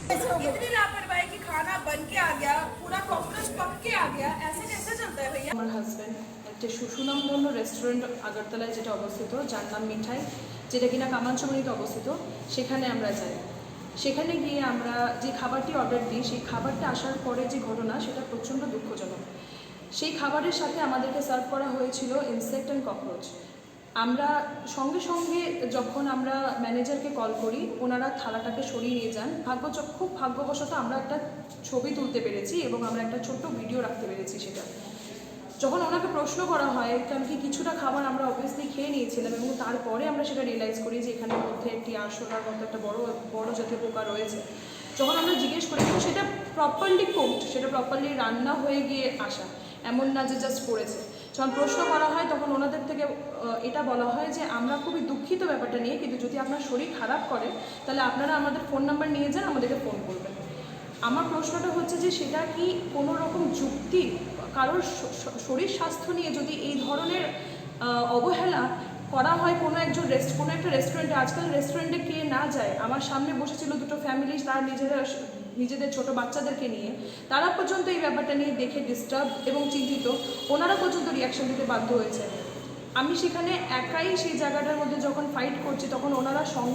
इतनी लापरवाही कि खाना बन के आ गया, पूरा कॉकरोच पक के आ गया, ऐसे कैसे चलता है भैया? আমার হাজব্যান্ড একটা সুনামধন্য রেস্টুরেন্ট আগরতলায় যেটা অবস্থিত, যার নাম মিঠাই, যেটা কিনা কামানচমনিতে অবস্থিত, সেখানে আমরা যাই। সেখানে গিয়ে আমরা যে খাবারটি অর্ডার দিই, সেই খাবারটা আসার পরে যে ঘটনা, সেটা প্রচণ্ড দুঃখজনক। সেই খাবারের সাথে আমাদেরকে সার্ভ করা হয়েছিল ইনসেক্ট অ্যান্ড ককরোচ। আমরা সঙ্গে সঙ্গে যখন আমরা ম্যানেজারকে কল করি, ওনারা থালাটাকে সরিয়ে নিয়ে যান। খুব ভাগ্যবশত আমরা একটা ছবি তুলতে পেরেছি এবং আমরা একটা ছোট্ট ভিডিও রাখতে পেরেছি সেটা। যখন ওনাকে প্রশ্ন করা হয়, কারণ কি কিছুটা খাবার আমরা অবভিয়াসলি খেয়ে নিয়েছিলাম এবং তারপরে আমরা সেটা রিয়েলাইজ করি যে এখানের মধ্যে একটি আরশোলার মতো একটা বড় জাতীয় পোকা রয়েছে। যখন আমরা জিজ্ঞেস করি, এবং সেটা প্রপারলি কুকড, সেটা প্রপারলি রান্না হয়ে গিয়ে আসা, এমন না যে জাস্ট পড়েছে। যখন প্রশ্ন করা হয় তখন ওনাদের থেকে এটা বলা হয় যে আমরা খুবই দুঃখিত ব্যাপারটা নিয়ে, কিন্তু যদি আপনার শরীর খারাপ করে তাহলে আপনারা আমাদের ফোন নাম্বার নিয়ে যান, আমাদেরকে ফোন করবেন। আমার প্রশ্নটা হচ্ছে যে সেটা কি কোনো রকম যুক্তি? কারোর শরীর স্বাস্থ্য নিয়ে যদি এই ধরনের অবহেলা করা হয় কোনো একটা রেস্টুরেন্টে, আজকাল রেস্টুরেন্টে কে না যায়? আমার সামনে বসেছিল দুটো ফ্যামিলি, তারা নিজেদের ছোট বাচ্চাদেরকে নিয়ে, তারা পর্যন্ত এই ব্যাপারটা নিয়ে দেখে ডিস্টার্ব এবং চিন্তিত, ওনারা পর্যন্ত রিয়াকশন দিতে বাধ্য হয়েছে। আমি সেখানে একাই সেই জায়গাটার মধ্যে যখন ফাইট করছি, তখন ওনারা